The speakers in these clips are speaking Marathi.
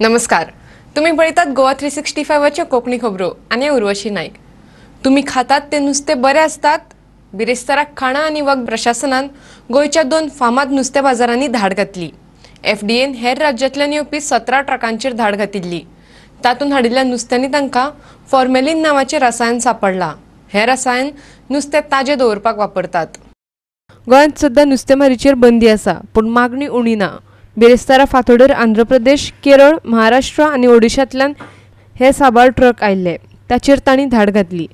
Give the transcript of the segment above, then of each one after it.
नमस्कार, तुम्ही पळयतात गोवा 365 कोंकणी खबरो आनी उर्वशी नाईक। तुम्ही खातात ते नुस्ते बरे असतात। बिरेस्तारा खाणा आनी वख प्रशासनान गोयच्या 2 फामाद नुस्ते बाजारांनी धाड घातली। एफडीएन हेर राज्यांतल्यान येवपी 17 ट्रकांचेर धाड घातिल्ली। तातूंत हाडिल्ल्या नुस्त्यांनी तांकां फॉर्मेलिन नांवाचें रसायन सापडलां। हे रसायन नुस्तें ताजें दवरपाक वापरतात। गोंयांत सध्या नुस्तेमारीचेर बंदी आसा, पूण मागणी उणी ना। बिरेस्तारा फांतोडेर आंध्र प्रदेश, केरळ, महाराष्ट्र आनी ओडिशांतल्यान हे साबार ट्रक आयिल्ले। ताचेर तांणी धाड घातली।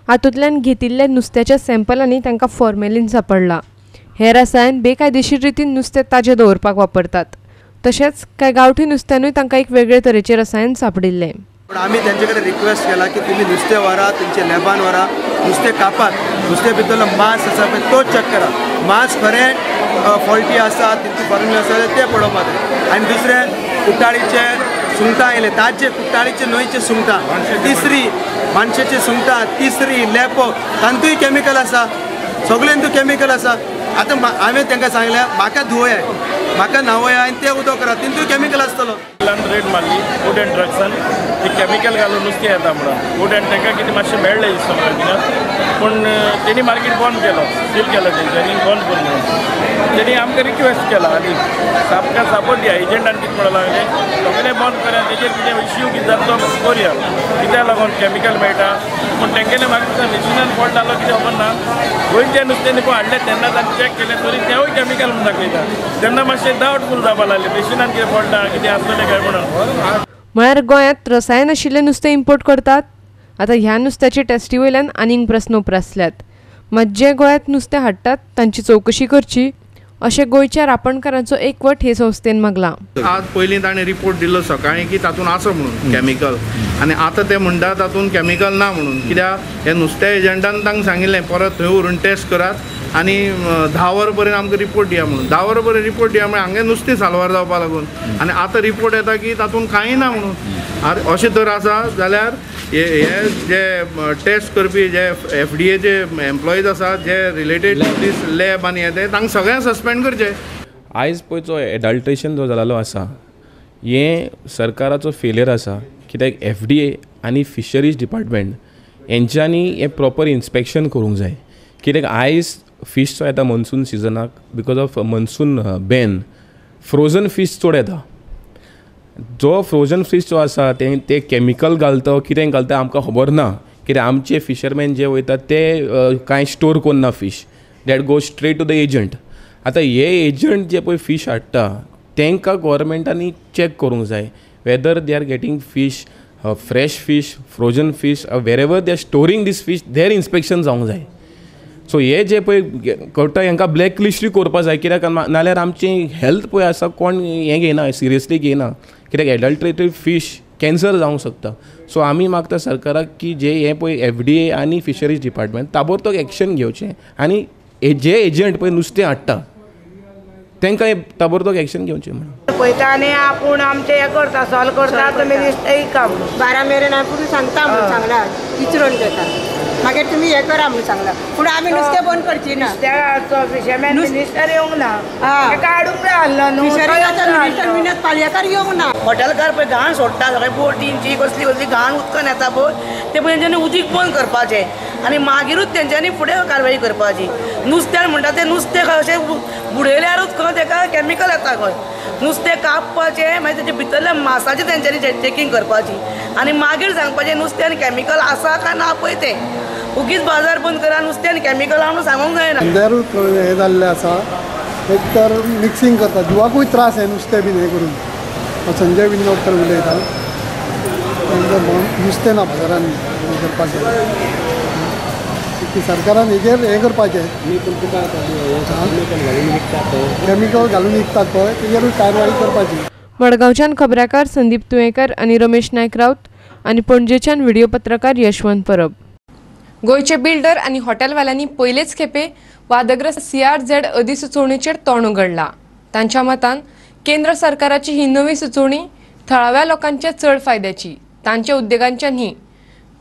हातूंतल्यान घेतिल्ल्या नुस्त्याच्या सॅम्पलांनी तांकां फॉर्मेलिन सापडलां। हे रसायन बेकायदेशीर रितीन नुस्तें ताजें दवरपाक वापरतात। तशेंच कांय गांवठी नुस्त्यानूय तांकां एक वेगळे तरेचें रसायन सापडिल्लें। आम्ही त्यांच्याकडे रिक्वेस्ट केला की तुम्ही नुस्तें व्हरा, तुमचे लॅबान व्हरा, नुस्तें कापात, नुस्त्या भितरलो मांस आसा पळय तो चॅक करा। मांस खरें फॉल्टी आसा, तितून फॉर्मुला आसा ते पळोवपाक जाय। आनी दुसरें कुट्टाळीचे सुंगटां आयले, ताजे कुट्टाळीचे न्हंयचे सुंगटां, तिसरी माणशेचे सुंगटां, तिसरी लेपो, तांतूय केमिकल आसा, सगळ्यांतू केमिकल आसा। आतां हांवें तांकां सांगलें म्हाका धुवया, म्हाका न्हावया आनी तें उदक करा, तितूय केमिकल आसतलो। रेड मारली फूड एंड ड्रग्सान ती केमिकल घालून नुस्तें येता म्हणून फूड एंड तांकां कितें मातशें मेळ्ळें दिसता म्हाका, पूण तेणी मार्केट बंद केलो, सील केलो तेंच्यांनी, बंद कर म्हणून। तेणी आमकां रिक्वेस्ट केला आनी सामका सपोर्ट दिया। एजंटान कितें म्हणूंक लागलें सगळें बंद करा, तेजेर कितें इश्यू कितें जाता तो करुया, कित्याक लागून केमिकल मेळटा। पूण तेंगेलें म्हाका दिसता मेशिनान फॉल्ट जालो कितें खबर ना। गोंयच्या नुस्तें न्ही हाडलें तेन्ना तांणी चॅक केलें तरी तेवूय केमिकल म्हणून दाखयता। तेन्ना मातशें डावटफूल जावपाक लागलें मेशिनान कितें फॉल्ट आहा, कितें आसतलें काय म्हणून। म्हळ्यार गोंयांत रसायन आशिल्लें नुस्तें इम्पोर्ट करतात। आतां ह्या नुस्त्याचे टेस्टी वयल्यान आनीक प्रस्न उप्रासल्यात। मात जे गोंयांत नुस्तें हाडटात तांची चवकशी करची, अशें गोंयच्या रापणकारांचो एकवट हे संस्थेन मागला। आज पयलीं ताणें रिपोर्ट दिल्लो सकाळीं की तातूंत आसा म्हणून केमिकल, आनी आतां ते म्हणटा तातूंत केमिकल ना म्हणून। कित्याक हे नुस्त्या एजंटान तांकां सांगिल्लें परत थंय व्हरून टेस्ट करात आनी 10 वरां पर्यंत आमकां रिपोर्ट दिया म्हणून। 10 वरां पर्यंत रिपोर्ट दिया म्हळ्यार हांगा नुस्तें सालवार जावपा लागून, आनी आतां रिपोर्ट येता की तातूंत कांय ना म्हणून। अशें तर आसा जाल्यार हे जे टेस्ट करपी जे एफडीएचे एम्प्लॉईज आसात, जे रिलेटेड टू दीस लॅब आनी हे तांकां सगळ्यांक सस्पेंड करचें। आयज पळय जो एडल्ट्रेशन जो जाल्लो आसा हे सरकाराचो फेलियर आसा। कित्याक एफडीए आनी फिशरीज डिपार्टमेंट हेंच्यांनी हे प्रॉपर इन्स्पेक्शन करूंक जाय। कित्याक आयज फीश जो येता मॉन्सून सिजनाक, because of monsoon ban frozen fish चड येता। जो फ्रोजन फीश जो आसा ते केमिकल घालता कितें घालता आमकां खबर ना। कित्याक आमचे फिशरमॅन जे वयतात ते कांय स्टोर करना fish, that go straight to the agent. आतां हे एजंट जे पळय फीश हाडटा तांकां गव्हर्मेंटांनी चॅक करूंक जाय whether they are getting fish, fresh fish, frozen fish, where ever they are storing this fish, there inspection जावंक जाय। सो हे जे पळय करता हांकां ब्लॅक लिस्टूय करपाक जाय, कित्याक नाल्यार आमची हेल्थ पळय आसा कोण हें घेयना, सिरियसली घेयना। कित्याक एडल्ट्रेटेड फीश कॅन्सर जावंक शकता। सो आमी मागता सरकाराक की जे हे पळय एफडीए आनी फिशरीज डिपार्टमेंट ताबडतोब एक्शन घेवचें, आनी जे एजंट पळय नुस्तें हाडटा तांकां ताबडतोब एक्शन घेवचें म्हणून पळयता आनी आपूण आमचें हें करता, सॉल्व करता, तुमी काम 12 मेरेन आपूण सांगता म्हणून सांगला, विचरून घेता, मागीर तुमी हें करा म्हणून सांगला। पूण आमी नुस्तें बंद करची ना। फिशरमॅन मिनिस्टर येवंक ना, काडूंक जाय आहलो न्हू, मिनिस्टर विनोद पालयेकर येवंक ना। हॉटेलकार पळय घाण सोडटा, सगळे बोटींची कसली कसली घाण उदकान येता पळय ते पळय तेंच्यांनी उदीक बंद करपाचें आनी मागीरूच तेंच्यांनी फुडें कारवाई करपाची। नुस्त्यान म्हणटा तें नुस्तें अशें बुडयल्यारूच खंय तेका केमिकल येता खंय। नुस्तें कापपाचें, मागीर तेचे भितरल्या मांसाची तेंच्यांनी चॅकींग करपाची आनी मागीर सांगपाचें नुस्त्यान केमिकल आसा काय ना पळय तें। उगीच बाजार बंद करा, नुस्त्यान केमिकल आहा म्हणून सांगूंक जायना। हे जाल्लें आसा, एक तर मिक्सिंग करता, जिवाकूय त्रास हे नुस्तें बीन हें करून। संजय विनोदकर उलयता, नुस्तें ना बाजारान करपाचें, सरकारान हेजेर हें करपाचें। केमिकल घालून विकतात पळय तेजेरूय कारवाई करपाची। मडगांवच्यान खबराकार संदीप तुयेकर आनी रमेश नायक रावत आनी पणजेच्यान व्हिडिओ पत्रकार यशवंत परब। गोंयचे बिल्डर आनी हॉटेलवाल्यांनी पयलेच खेपे वादग्रस्त CRZ अधिसुचोवणेचेर तोंड उगडलां। तांच्या मतान केंद्र सरकाराची ही नवी सुचोवणी थळाव्या लोकांच्या चड फायद्याची, तांच्या उद्देगांच्या न्ही।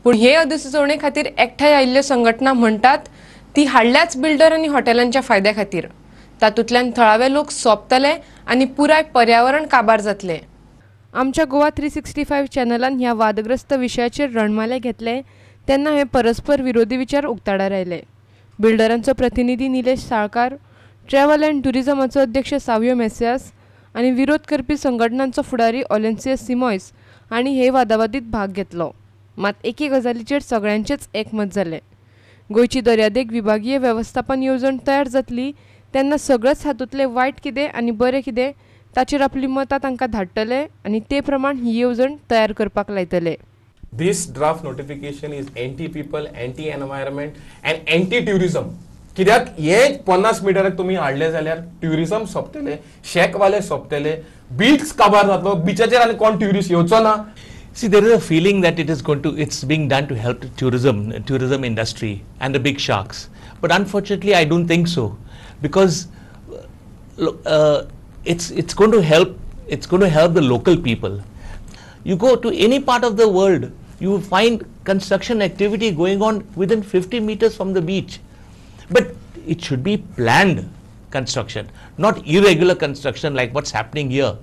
पूण हे अधिसुचोवणे खातीर एकठांय आयिल्ल्यो संघटना म्हणटात ती हाडल्याच बिल्डर आनी हॉटेलांच्या फायद्या खातीर। तातूंतल्यान थळावे लोक सोंपतले आनी पुराय पर्यावरण काबार जातले। आमच्या गोवा 365 चॅनलान ह्या वादग्रस्त विशयाचेर रणमाले घेतले तेन्ना हे परस्पर विरोधी विचार उक्ताडार आयले. बिल्डरांचो प्रतिनिधी निलेश साळकार, ट्रॅव्हल अँड टुरिझमाचो अध्यक्ष सावियो मेसियास आनी विरोध करपी संघटनांचो फुडारी ऑलेन्सियस सिमॉयस हांणी हे वादावादीत भाग घेतलो. मात एके गजालीचेर सगळ्यांचेच एकमत जालें. गोंयची दर्यादेग विभागीय वेवस्थापन येवजण तयार जातली तेन्ना सगळेच हातूंतले वायट कितें आनी बरें कितें ताचेर आपली मतां तांकां धाडटले आनी ते प्रमाण ही येवजण तयार करपाक लायतले. This draft notification is anti-people, anti-environment and anti-tourism. कित्याक हे 50 मिटराक तुम्ही हाडले जाल्यार ट्युरिझम सोंपतले, शेकवाले सोंपतले, बीच काबार जातलो, बिचाचेर आनी कोण ट्युरिस्ट येवचो ना. See, there is a feeling that it's being done to help the tourism industry and the big sharks. But unfortunately, I don't think so, because it's going to help the local people. You go to any part of the world, you find construction activity going on within 50 meters from the beach. But it should be planned construction, not irregular construction like what's happening here.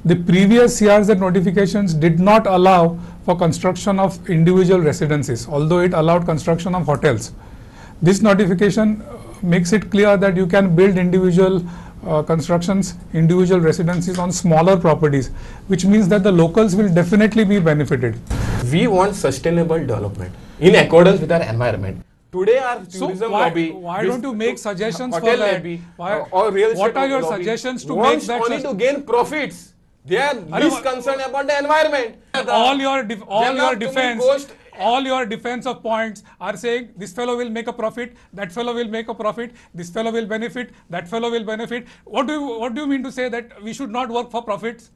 The previous CRZ notifications did not allow for construction of individual residences, although it allowed construction of hotels. This notification makes it clear that you can build individual constructions, individual residences on smaller properties, which means that the locals will definitely be benefited. We want sustainable development in accordance with our environment. Today our tourism lobby, why don't you make suggestions for hotel that? lobby, Why, or real estate what are your lobby suggestions to wants make that only to gain profits? They are least concerned about the environment. all your defense of points are saying this fellow will make a profit, that fellow will make a profit, this fellow will benefit, that fellow will benefit. What do you mean to say that we should not work for profits?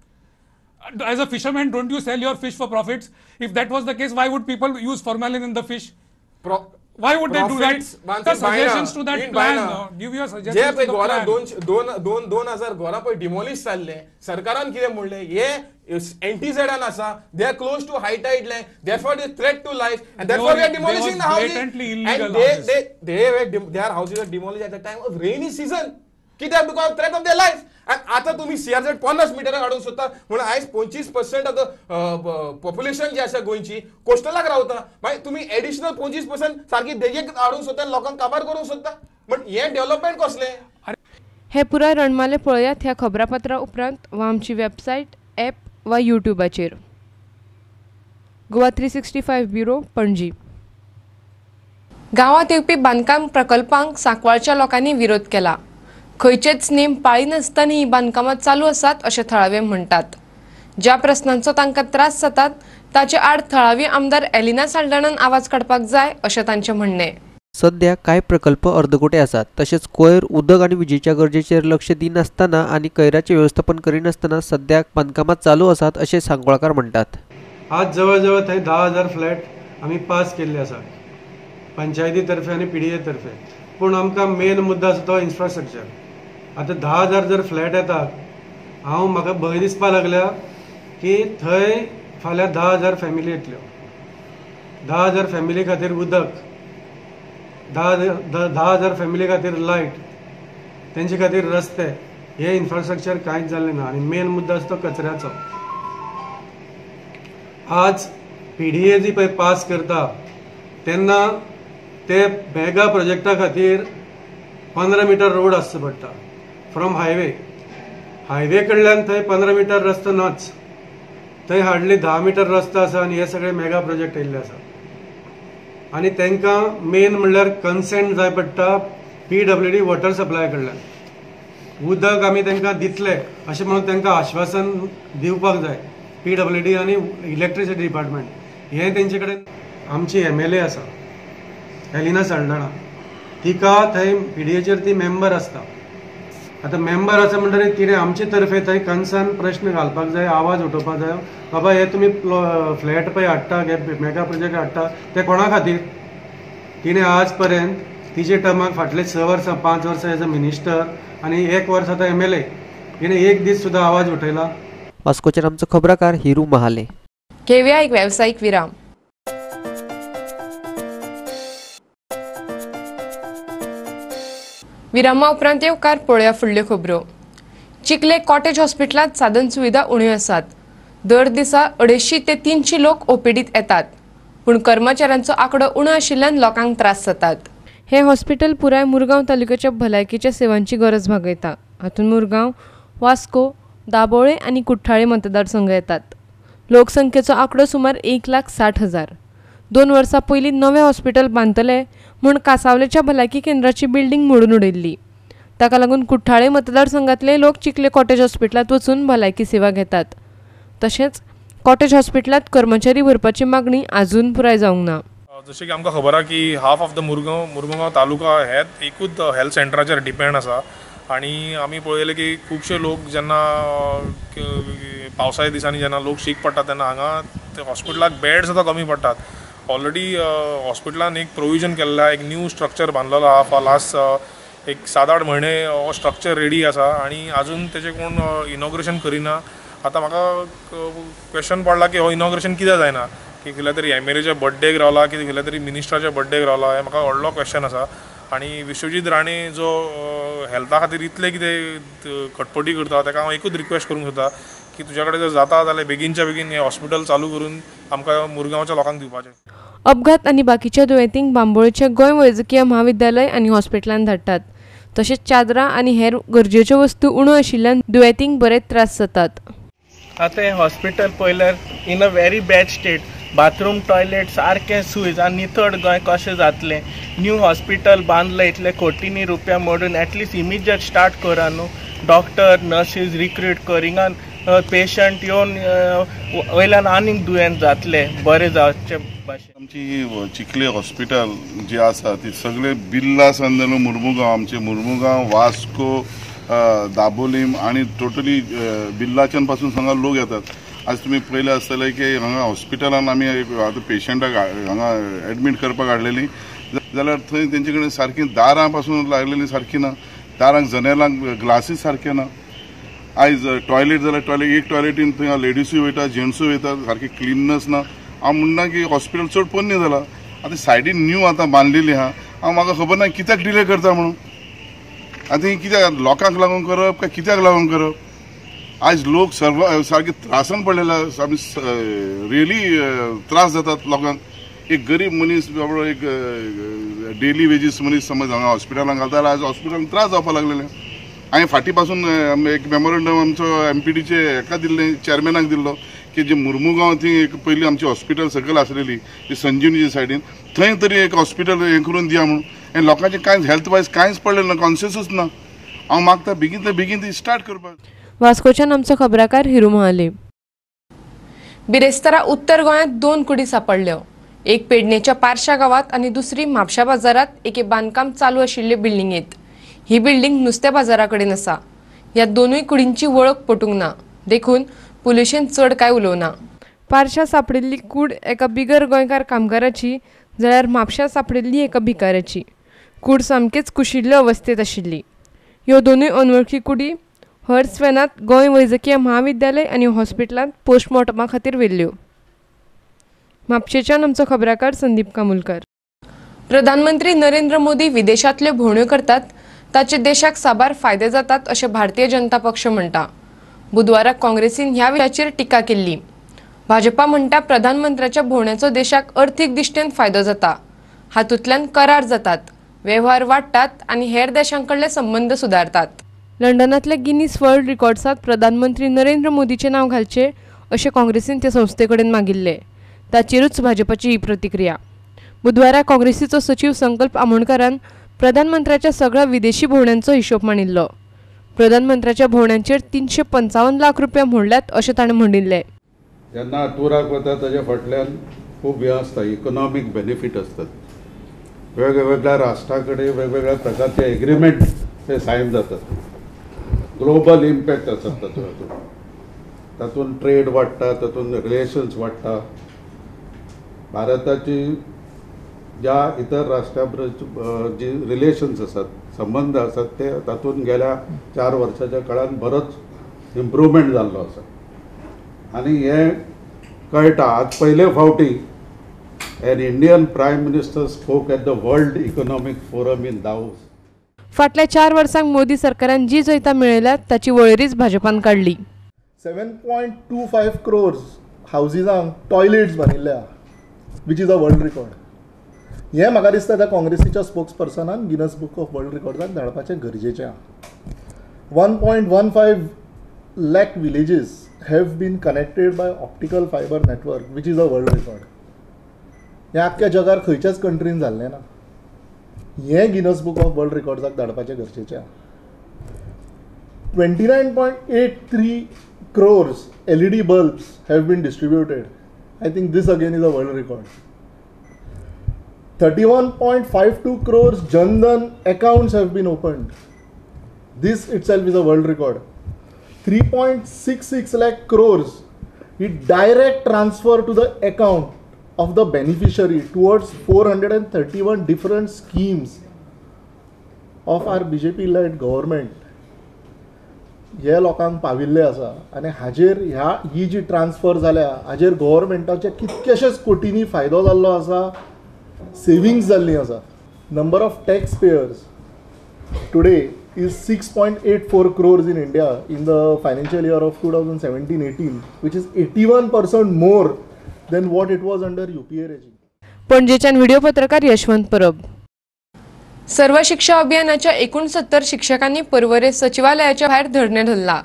As a fisherman, don't you sell your fish for profits? If that was the case, why would people use formalin in the fish? Why would they do that? The suggestions to that plan. Give your suggestions to the plan. 2000 घोरां पळय डिमॉलिश जाल्ले, सरकारान कितें म्हणलें, हे एंटीझेडान आसा, they are close to high tide line, therefore they threat to life, and therefore we are demolishing the houses. And their houses are demolished at the time of rainy season. कित्याक? because of threat of their life. And आता तुम्ही CRZ 50 मिटराक हाडूंक सोदता म्हणून आयज 25% ऑफ द पॉप्युलेशन जी आसा गोंयची कोस्टलाक रावता. मागीर तुम्ही एडिशनल 25% सारकी देगेक हाडूंक सोदता, लोकांक काबार करूंक सोदता. बट हे डेव्हलपमेंट कसलें? हे पुराय रणमाले पळयात ह्या खबरापत्रा उपरांत वा आमची वेबसायट, ॲप वा यूट्यूबाचेर. गोवा 365 ब्युरो, पणजी. गांवांत येवपी बांदकाम प्रकल्पांक सांकवाळच्या लोकांनी विरोध केला. खंयचेच नेम पाळिनासतना ही बांदकामां चालू आसात अशें थळावे म्हणटात. ज्या प्रस्नांचो तांकां त्रास जातात ताचे आड थळावी आमदार एलिना साल्ढाणान आवाज काडपाक जाय अशें तांचें म्हणणें. सध्या कांय प्रकल्प अर्दकोटे आसात. तशेंच कोयर उदक आनी विजेच्या गरजेचेर लक्ष दिनासतना आनी कोयराचें वेवस्थापन करिनासतना सद्याक बांदकामां चालू आसात अशें सांगोळकार म्हणटात. आज जवळ जवळ थंय 10,000 फ्लॅट आमी पास केल्ले आसा पंचायती तर्फे आनी PDA तर्फे. पूण आमकां मेन मुद्दो आसा तो इन्फ्रास्ट्रक्चर. आतां 10,000 जर फ्लॅट येतात, म्हाका भंय दिसपा लागल्या की थंय फाल्यां 10,000 फॅमिली येतल्यो. 10,000 फॅमिली खातीर उदक, 10,000 फॅमिली खातीर लायट, तेंचे खातीर रस्ते, हे इन्फ्रास्ट्रक्चर कांयच जाल्लें ना. आनी मेन मुद्दो आसा तो कचऱ्याचो. आज PDA जी पळय पास करता तेन्ना ते मेगा प्रोजेक्टा खातीर 15 मिटर रोड आसचो पडटा फ्रॉम हायवे कडल्यान थंय 15 मिटर रस्तो नाच. थंय हार्डली 10 मिटर रस्तो आसा आनी हे सगळे मेगा प्रोजेक्ट येयल्ले आसा. आनी तांकां मेन म्हणल्यार कन्सेंट जाय पडटा PWD वॉटर सप्लाय कडल्यान. उदक आमी तांकां दितले अशें म्हणून तांकां आश्वासन दिवपाक जाय PWD आनी इलेक्ट्रिसिटी डिपार्टमेंट. हे तेंचे कडेन आमची MLA आसा एलिना साल्ढाणा, तिका थंय PDAचेर ती मेंबर आसता. आतां मेंबर आसा म्हणटकीर तिणें आमचे तर्फे थंय कन्सर्न प्रश्न घालपाक जाय, आवाज उठोवपाक जाय. बाबा हे तुमी फ्लॅट पळय हाडटा, हे मेगा प्रोजेक्ट हाडटा ते कोणा खातीर? तिणें आज पर्यंत तिचे टर्माक फाटले 6 वर्सां 5 वर्सां एज अ मिनिस्टर आनी 1 वर्स आतां MLA, तिणें एक दीस सुद्दां आवाज उठयला. वास्कोचेर आमचो खबराकार हिरू महाले. घेवया एक वेवसायीक विराम. विरामा उपरांत येवकार पळोवया फुडल्यो खबरो. चिखले कॉटेज हॉस्पिटलांत साधन सुविधा उण्यो आसात. दर दिसा 250 ते 300 लोक ओपीडीत येतात, पूण कर्मचाऱ्यांचो आंकडो उणो आशिल्ल्यान लोकांक त्रास जातात. हे हॉस्पिटल पुराय मुरगांव तालुक्याच्या भलायकेच्या सेवांची गरज भागयता. हातूंत मुरगांव, वास्को, दाबोळे आनी कुठ्ठाळे मतदारसंघ येतात. लोकसंख्येचो आंकडो सुमार 1,60,000. 2 वर्सां पयलीं नवें हॉस्पिटल बांदतले म्हूण कांसावलेच्या भलायकी केंद्राची बिल्डींग मोडून उडयल्ली. ताका लागून कुठ्ठाळे मतदारसंघातले लोक चिखले कॉटेज हॉस्पिटलांत वचून भलायकी सेवा घेतात. तशेंच कॉटेज हॉस्पिटलांत कर्मचारी भरपाची मागणी आजून पुराय जावंक ना. जशें की आमकां खबर आसा की हाफ ऑफ द मुरगांव तालुका हेच एकूच हेल्थ सेंटराचेर डिपेंड आसा. आनी आमी पळयलें की खुबशे लोक जेन्ना पावसाळ्या दिसांनी जेन्ना लोक शीक पडटा तेन्ना हांगा हॉस्पिटलाक बेड सुद्दां कमी पडटात. ऑलरेडी हॉस्पिटलान एक प्रोविजन केल्लें, एक न्यू स्ट्रक्चर बांदलेलो आहा. फॉर लास्ट एक 7-8 म्हयने हो स्ट्रक्चर रेडी आसा आनी आजून तेचें कोण इनॉग्रेशन करिना. आतां म्हाका क्वेश्चन पडला की हो इनॉग्रेशन कित्याक जायना, की खंयच्या तरी एमएलएच्या बर्थडेक रावला, की खंयच्या तरी मिनिस्टराच्या बर्थडेक रावला, हें म्हाका व्हडलो क्वेश्चन आसा. आनी विश्वजीत राणे जो हेल्था खातीर इतले कितें खटपटी करता ताका हांव एकूच रिक्वेस्ट करूंक सोदता की तुज्या कडेन जर जाता जाल्यार बेगीनच्या बेगीन हें हॉस्पिटल चालू करून आमकां मुरगांवच्या लोकांक दिवपाचें. अपघात आनी बाकीच्या दुयेंतींक बांबोळेच्या गोंय वैजकीय महाविद्यालय आनी हॉस्पिटलांत धाडटात. तशेंच चादरां आनी हेर गरजेच्यो वस्तू उणो आशिल्ल्यान दुयेंतींक बरे त्रास जातात. आतां हें हॉस्पिटल पळयल्यार in a very bad state. Bathroom, toilet सारकें सुयज आनी नितळ गोंय कशें जातलें. न्यू हॉस्पिटल बांदलें, इतले कोटींनी रुपया मोडून एटलीस्ट इमिजिएट स्टार्ट करा न्हू. डॉक्टर, नर्सीस रिक्रूट कर, हिंगा पेशंट येवन वयल्यान आनीक दुयेंत जातले, बरें जावचे भाशेन. आमची चिखले हॉस्पिटल जी आसा ती सगळे बिल्ला संदर्भ मुर्मुगांव, आमचे मुर्मुगांव, वास्को, दाबोलीम आनी टोटली बिल्लाच्यान पासून हांगा लोक येतात. आज तुम्ही पयले आसतले की हांगा हॉस्पिटलान आमी आतां पेशंटाक हांगा एडमीट करपाक हाडलेली जाल्यार थंय तेंचे कडेन सारकी दारां पासून लागलेली सारकी ना. दारांक जनेलांक ग्लासीस सारके ना. आयज टॉयलेट जाल्यार टॉयलेट एक टॉयलेटीन थंय लेडिसूय वयता, जेंट्सूय वयता, सारकी क्लिननेस ना. हांव म्हणना की हॉस्पिटल चड पोन्नी जाला. आतां सायडीन न्यू आतां बांदलेली आहा. हांव म्हाका खबर ना कित्याक डिले करता म्हणून. आतां ही कित्याक लोकांक लागून करप काय कित्याक लागून करप. आज लोक सारखे त्रासान पडलेले आमी रियली त्रास जातात लोकांक. एक गरीब मनीस बाबा एक डेली वेजीस मनीस समज हांगा हॉस्पिटलांत घालता जाल्यार आज हॉस्पिटलांत त्रास जावपाक लागलेले. हांवें फाटीं पासून एक मेमोरंडम आमचो MPDचे हेका दिल्लें, चॅरमॅनाक दिल्लो की जे मुर्मुगांव थंय एक पयलीं आमची हॉस्पिटल सकयल आसलेली ती संजीवनीच्या सायडीन थंय तरी एक हॉस्पिटल हें करून दिया म्हणून. आनी लोकांचें कांयच हेल्थ वायज कांयच पडलें ना, कॉन्शियसूच ना. हांव मागता बेगींतल्या बेगीन ती स्टार्ट करपाक. वास्कोच्यान आमचो खबराकार हिरू महाले. बिरेस्तारा उत्तर गोंयांत 2 कुडी सापडल्यो. एक पेडणेच्या पारशा गांवांत आनी दुसरी म्हापशा बाजारात एके बांदकाम चालू आशिल्ले बिल्डिंगेंत. ही बिल्डिंग नुस्त्या बाजारा कडेन आसा. ह्या दोनूय कुडींची वळख पटूंक ना, देखून पुलिशेन चड कांय उलोवना. पारशा सापडिल्ली कूड एका बिगर गोंयकार कामगाराची जाल्यार म्हापशा सापडिल्ली एका भिकाऱ्याची. कूड सामकेच कुशिल्ले अवस्थेत आशिल्ली. ह्यो दोनूय अनवळखी कुडी हर्सवेनात गोंय वैजकीय महाविद्यालय आनी हॉस्पिटलांत पोस्टमॉर्टमा खातीर व्हेल्ल्यो. म्हापशेच्यान आमचो खबराकार संदीप कामुलकर. प्रधानमंत्री नरेंद्र मोदी विदेशांतल्यो भोंवड्यो करतात ताचे देशाक साबार फायदे जातात अशें भारतीय जनता पक्ष म्हणटा. बुधवाराक काँग्रेसीन ह्या विशयाचेर टिका केल्ली. भाजपा म्हणटा प्रधानमंत्र्याच्या भोंवड्याचो देशाक अर्थीक दिश्टेन फायदो जाता. हातूंतल्यान करार जातात, वेव्हार वाडटात आनी हेर देशांकडले संबंद सुदारतात. लंडनांतल्या गिनीस वर्ल्ड रिकॉर्ड्सांत प्रधानमंत्री नरेंद्र मोदीचें नांव घालचें अशें काँग्रेसीन ते संस्थे कडेन मागिल्लें. ताचेरूच भाजपाची ही प्रतिक्रिया. बुधवाराक काँग्रेसीचो सचिव संकल्प आमोणकारान प्रधानमंत्र्याच्या सगळ्या विदेशी भोंवड्यांचो हिशोब मांडिल्लो. प्रधानमंत्र्याच्या भोंवड्यांचेर 355 लाख रुपया मोडल्यात अशें ताणें म्हणिल्लें. जेन्ना टुराक वता ताच्या फाटल्यान खूब हें आसता, इकॉनॉमीक बेनिफीट असतात. वेगवेगळ्या राष्ट्रा कडेन वेगवेगळ्या प्रकारचे एग्रीमेंट ते सायन जातात. ग्लोबल इम्पॅक्ट आसता तातूंत ट्रेड वाडटा, तातूंत रिलेशन्स वाडटा. भारताची ज्या इतर राष्ट्रा जी रिलेशन्स आसात, संबंध आसात, ते तातूंत गेल्या 4 वर्साच्या काळान बरोच इम्प्रूवमेंट जाल्लो आसा. आनी हें कळटा. आज पयले फावटी an Indian prime minister spoke at the World Economic Forum in Davos. फाटल्या 4 वर्सांक मोदी सरकारान जी जैतां मेळयल्यात ताची वळेरीच भाजपान काडली. 7.25 crores हावजिसांक टॉयलेट्स बांदिल्ले which is a world record. हें म्हाका दिसता त्या काँग्रेसीच्या स्पोक्स पर्सनान गिनस बूक ऑफ वर्ल्ड रिकॉर्ड्साक धाडपाचें गरजेचें आहा. 1.15 lakh villages have been connected by optical fiber network, which is a world record. हें आख्ख्या जगार खंयच्याच कंट्रीन जाल्लें ना. हें गिनस बूक ऑफ वर्ल्ड रिकॉर्ड्साक धाडपाचें गरजेचें आहा. 29.83 crores LED bulbs have been distributed. I think this again is a world record. 31.52 crores Jan Dhan accounts have been opened. This itself is a world record. 3.66 lakh crores is direct transfer to the account of the beneficiary towards 431 different schemes of our BJP-led government. हे लोकांक पाविल्ले आसा आनी हाजेर ही जी ट्रान्सफर जाल्या हाजेर गव्हर्मेंटाचे कितकेशेच कोटींनी फायदो जाल्लो आसा, सेविंग्स जाल्ली आसा. Number of tax pairs today is 6.84 crores in India in the financial year of 2017-18, which is 81% more than what it was under UPA regime. पणजेच्यान व्हिडिओ पत्रकार यशवंत परब. सर्व शिक्षा अभियानाच्या 69 शिक्षकांनी पर्वरे सचिवालयाच्या भायर धरणे धरला.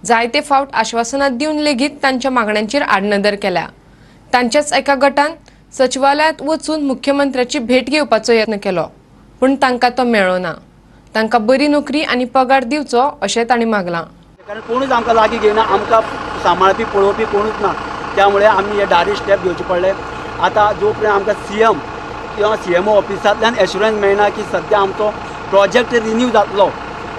जायते फावट आश्वासनां दिवन लेगीत तांच्या मागण्यांचेर आडनदर केल्या. तांच्याच एका गटान सचिवालयात वचून मुख्यमंत्र्याची भेट घेवपाचो यत्न केलो, पूण तांकां तो मेळ्ळो ना. तांकां बरी नोकरी आनी पगार दिवचो अशें तांणी मागलां. कारण कोणूच आमकां लागीं घेयना, आमकां सांबाळपी पळोवपी कोणूच ना. त्यामुळे आमी हे डायरेक्ट स्टेप घेवचे पडले. आतां जो पर्यंत आमकां CM किंवा CMO ऑफिसांतल्यान एश्युरन्स मेळना की सद्या आमचो प्रोजेक्ट रिन्यू जातलो,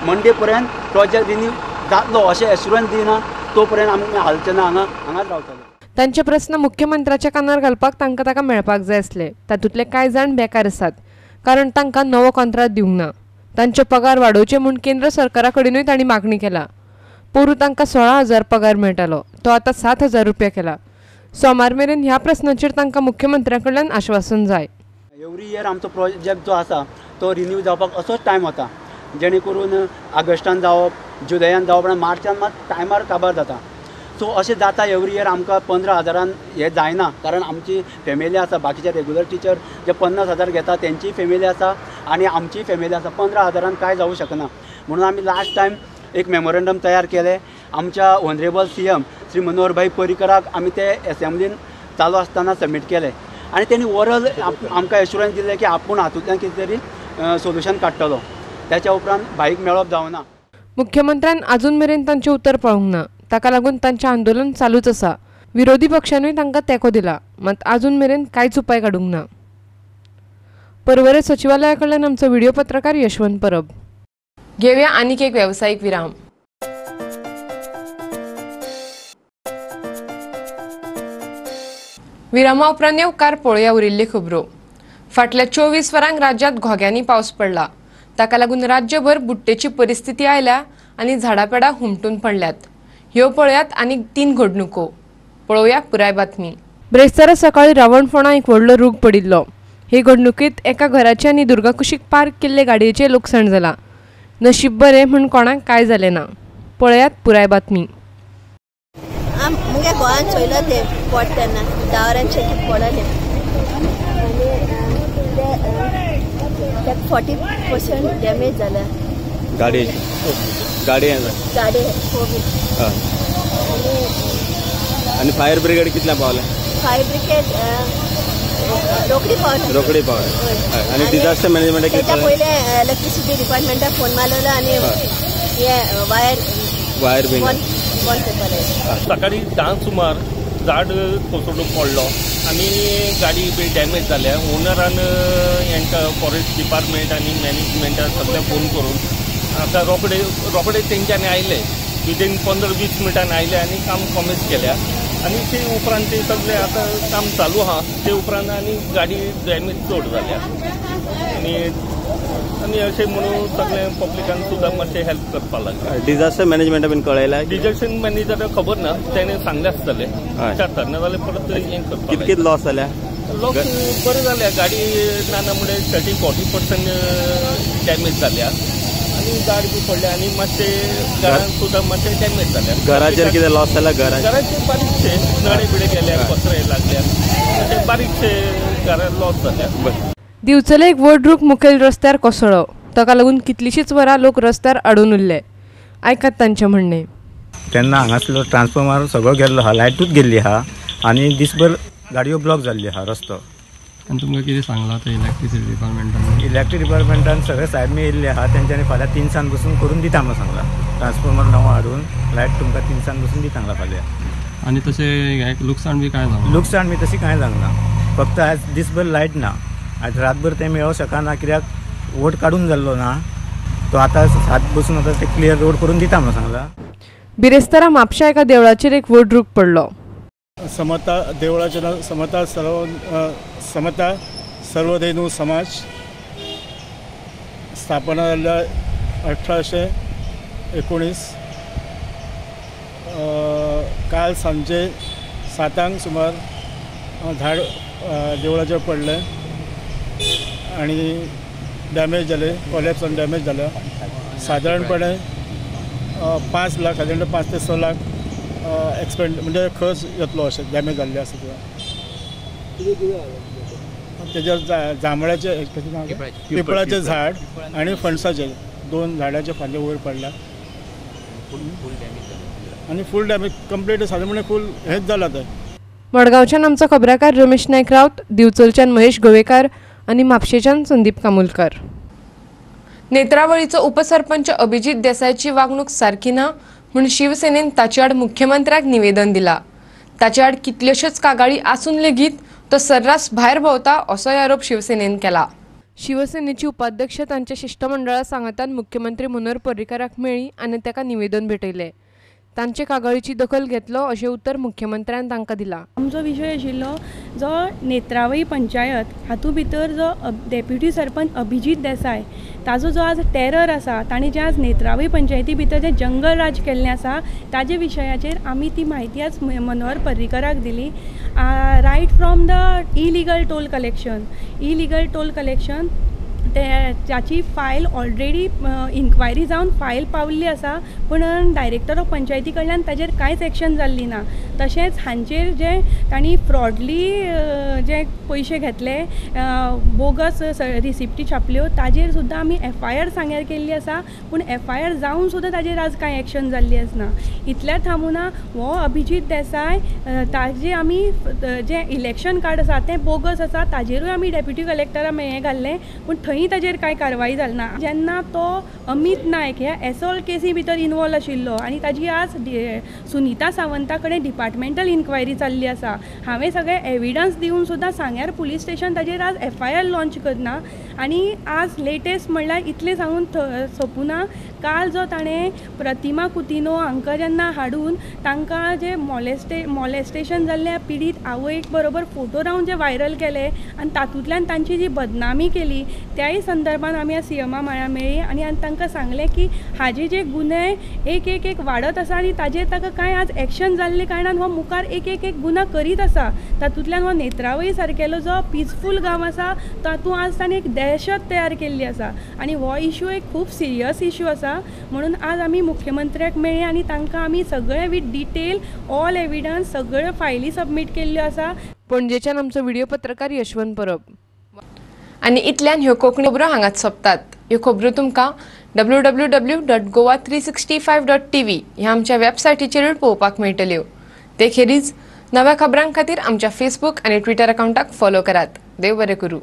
मंडे पर्यंत प्रोजेक्ट रिन्यू जातलो अशें एश्युरन्स दिना, तो पर्यंत आमी हालचे ना, हांगाच रावतले. तांचे प्रस्न मुख्यमंत्र्याच्या कानार घालपाक तांकां मेळपाक जाय आसले. तातूंतले कांय जाण बेकार आसात, कारण तांकां नवो कॉन्ट्रॅक्ट दिवंक ना. तांचे पगार वाडोवचे म्हूण केंद्र सरकारा कडेनूय तांणी मागणी केला. पोरूं तांकां 16,000 पगार मेळटालो, तो आतां 7,000 रुपया केला. सोमार मेरेन ह्या प्रस्नाचेर तांकां मुख्यमंत्र्या कडल्यान आश्वासन जाय. एवरी इयर आमचो प्रोजेक्ट जो आसा तो रिन्यू जावपाक असोच टायम वता, जेणे करून ऑगस्टान जावप, जुलयान जावप आनी मार्चान मात टायमार काबार जाता. सो अशें जाता एवरी इयर आमकां 15,000 हें जायना, कारण आमची फॅमिली आसा, बाकीचे रेग्युलर टिचर जे 50,000 घेता तेंची फॅमिली आसा आनी आमची फॅमिली आसा. 15,000 कांय जावं शकना. म्हणून आमी लास्ट टायम एक मेमोरेंडम तयार केले. आमच्या ऑनरेबल CM श्री मनोहरभाई पर्रीकराक आमी ते एसेंब्लीन चालू आसतना सबमीट केले आनी तेणी ओरल आमकां एश्युरन्स दिले की आपूण हातूंतल्यान कितें तरी सोल्युशन काडटलो. त्याच्या उपरांत भाईक मेळप जावना. मुख्यमंत्र्यान अजून मेरेन तांचें उतर पळोवंक ना. ताका लागून तांचें आंदोलन चालूच आसा. विरोधी पक्षांनूय तांकां तेंको दिला, मात अजून मेरेन कांयच उपाय काडूंक ना. पर्वरे सचिवालया कडल्यान आमचो व्हिडिओ पत्रकार यशवंत परब. घेवया आनीक एक व्यावसायिक विराम. विरामा उपरांत येवकार पळोवया उरिल्ल्यो खबरो. फाटल्या 24 वरांक राज्यांत घोग्यांनी पावस पडला. ताका लागून राज्यभर बुट्टेची परिस्थिती आयल्या आनी झाडापेडां हुमटून पडल्यात. ह्यो पळयात आनीक 3 घडणुको. पळोवया पुराय बातमी. ब्रेस्तारा सकाळी रावणफोंडा एक व्हडलो रूग पडिल्लो. हे घडणुकेंत एका घराचे आनी दुर्गा कुशीक पार्क केल्ले गाडयेचें लुकसाण जालां. नशीब बरें म्हूण कोणाक कांय जालें ना. पळयात पुराय बातमी. मुगे गोंयान चोयलो ते पोट तेन्ना डावरांचे पडले आनी 40% डॅमेज जाला. गाडी आणि फायर ब्रिगेड कितल्या पावले? फायर ब्रिगेड रोखडी पावले आणि डिझास्टर मॅनेजमेंट पहिले इलेक्ट्रिसिटी डिपार्टमेंटाक फोन मारलेलो आणि हे वायर बीन बंद करपाक. सकाळी 10 सुमार झाड कोसळून पडलो आणि गाडी बी डॅमेज जाल्या. ओनरान हांकां फॉरेस्ट डिपार्टमेंट आणि मॅनेजमेंटाक सगळ्या फोन करून आता रोखडे तेंच्यांनी आयले. विदीन 15-20 मिनटांनी आयले आणि काम कॉमेस केल्या आणि ते उपरांत ते सगळे आता काम चालू आहा. ते उपरांत आणि गाडी डॅमेज चड जाल्या आणि अशें म्हणून सगळे पब्लिकान सुद्दां मातशें हेल्प करपाक लागले. डिझास्टर मॅनेजमेंटा बीन कळयला? डिझास्टर मॅनेजराक खबर ना, त्याने सांगले आसतले विचारता ना जाल्यार परत हें करपाक. कितके लॉस जाल्या? लॉस बरें जाल्या. गाडी ना म्हणल्यार 30-40% डॅमेज जाल्या आणि आनी झाड बी पडले आनी मातशें घरान सुद्दां मातशें डॅमेज जाल्यात. घराचेर कितें लॉस जाला? घराचे बारीकशे नळे बिडे गेल्यात, पत्रे लागल्यात, अशे बारीकशे घरान लॉस जाल्यात. दिवचले एक व्हड रूख मुखेल रस्त्यार कोसळ्ळो. ताका लागून कितलींशींच वरां लोक रस्त्यार अडून उरले. आयकात तांचें म्हणणें. तेन्ना हांगासलो ट्रान्सफॉर्मर सगळो गेल्लो आहा, लायटूच गेल्ली आहा आनी दिसभर गाडयो ब्लॉक जाल्ली आहा रस्तो. आनी तुमकां कितें सांगलां आतां इलेक्ट्रिसिटी डिपार्टमेंटान? इलेक्ट्रीक डिपार्टमेंटान सगळे साहेबनी येयल्ले आहा, तेंच्यांनी फाल्यां 3 सांज बसून करून दिता म्हणून सांगलां. ट्रान्सफॉर्मर नवो हाडून लायट तुमकां 3 सांज बसून दिता सांगलां फाल्यां. आनी तशें लुकसाण बी कांय जावना? लुकसाण बी तशी कांय जावना. फक्त आज दिसभर लायट ना. आज रातभर ते मेळोवंक शकना, कित्याक वोट काडून जाल्लो ना. तो आतां 7 बसून आतां ते क्लियर रोड करून दिता म्हणून सांगलां. बिरेस्तारा म्हापशा एका देवळाचेर एक व्हड रूख पडलो. समता देवळाचें नांव समता सर्वधेनू समाज स्थापना जाल्ल्या 1819. काल सांजे 7 सुमार झाड देवळाचेर पडलें आनी डॅमेज जाले, कॉलेप्स आनी डॅमेज जाल्या. सादारणपणे 5 लाख, सादारण 5 ते 6 लाख एक्सपेंड म्हणजे खर्च येतलो अशें डॅमेज जाल्ले आसा तेव्हा. तेजेर जांभळाचे पिपळाचें झाड आनी फणसाचे 2 झाडाचे फांदे वयर पडल्या आनी फूल डॅमेज कंप्लीट सादारणपणे फूल हेच जाला. ते मडगांवच्यान आमचो खबराकार रमेश नायक रावत, दिवचलच्यान महेश गोवेकार आनी म्हापशेच्यान संदीप कामुलकर. नेत्रावळीचो उपसरपंच अभिजीत देसायची वागणूक सारकी ना म्हूण शिवसेनेन ताचे आड मुख्यमंत्र्याक निवेदन दिलां. ताचे आड कितल्योश्योच कागाळी आसून लेगीत तो सर्रास भायर भोंवता असोय आरोप शिवसेनेन केला. शिवसेनेची उपाध्यक्ष तांच्या शिष्टमंडळा सांगातान मुख्यमंत्री मनोहर पर्रीकाराक मेळ्ळी आनी ताका निवेदन भेटयलें. तांचे कागाळीची दखल घेतलो अशें उतर मुख्यमंत्र्यान तांकां दिलां. आमचो विशय आशिल्लो जो नेत्रावळी पंचायत हातूंत भितर जो डेप्युटी सरपंच अभिजीत देसाय ताजो जो आज टेरर आसा, ताणें जें आज नेत्रावळी पंचायती भितर जें जंगल राज केल्लें आसा ताजे विशयाचेर आमी ती म्हायती आज मनोहर पर्रीकाराक दिली. Right from the illegal toll collection त्याची फायल ऑलरेडी इन्क्वायरी जावन फायल पाविल्ली आसा, पूण डायरेक्टर ऑफ पंचायती कडल्यान ताजेर कांयच एक्शन जाल्ली ना. तशेंच हांचेर जे तांणी फ्रॉडली जे पयशे घेतले, बोगस रिसिप्टी छापल्यो, ताजेर सुद्दां आमी FIR सांग्यार केल्ली आसा, पूण FIR जावन सुद्दां ताजेर आज कांय एक्शन जाल्ली आसना. इतलेंच थांबुना, हो अभिजीत देसाय ताजे आमी जे इलेक्शन कार्ड आसा तें बोगस आसा, ताजेरूय आमी डेप्युटी कलेक्टरा हें घाल्लें, पूण थंय ताजेर कांय कारवाई जालना. जेन्ना तो अमित नायक ह्या एसॉल्ट केसी भितर इनवॉल्व आशिल्लो आनी ताजी आज सुनीता सावंता कडेन डिपार्टमेंटल इन्क्वायरी चल्ली आसा. हांवें सगळे एविडन्स दिवन सुद्दां सांग्यार पुलीस स्टेशन ताजेर आज FIR लॉन्च करना. आनी आज लेटेस्ट म्हणल्यार इतलें सांगून सोंपुना, काल जो ताणें प्रतिमा कुतिनो हांकां जेन्ना हाडून तांकां जे मॉलेस्टेशन जाल्ल्या पिडीत आवयक बरोबर फोटो रावन जे व्हायरल केले आनी तातूंतल्यान तांची जी बदनामी केली, त्याय संदर्भात आमी आज CMA म्हळ्यार मेळ्ळी आनी तांकां सांगलें की हाजे जे गुन्हे एक वाडत आसा आनी ताजेर ताका कांय आज एक्शन जाल्ले कारणान हो मुखार एक गुन्हा करीत आसा. तातूंतल्यान हो नेत्रावळी सारकेलो जो पिसफूल गांव आसा तातूंत आज ताणें एक दहशत तयार केल्ली आसा आनी हो इश्यू एक खूब सिरियस इश्यू आसा. म्हणून आज आमी मुख्यमंत्र्याक मेळ्ळी आनी तांकां आमी सगळे विथ डिटेल ऑल एविडन्स सगळ्यो फायली सबमीट केल्ल्यो आसा. पणजेच्यान आमचो व्हिडिओ पत्रकार यशवंत परब. आनी इतल्यान ह्यो कोंकणी खबरो हांगाच सोंपतात. ह्यो खबरो तुमकां www.goa365.tv ह्या आमच्या वेबसायटीचेर पळोवपाक मेळटल्यो. ते खेरीज नव्या खबरां खातीर आमच्या फेसबूक आनी ट्विटर अकाउंटाक फॉलो करात. देव बरें करूं.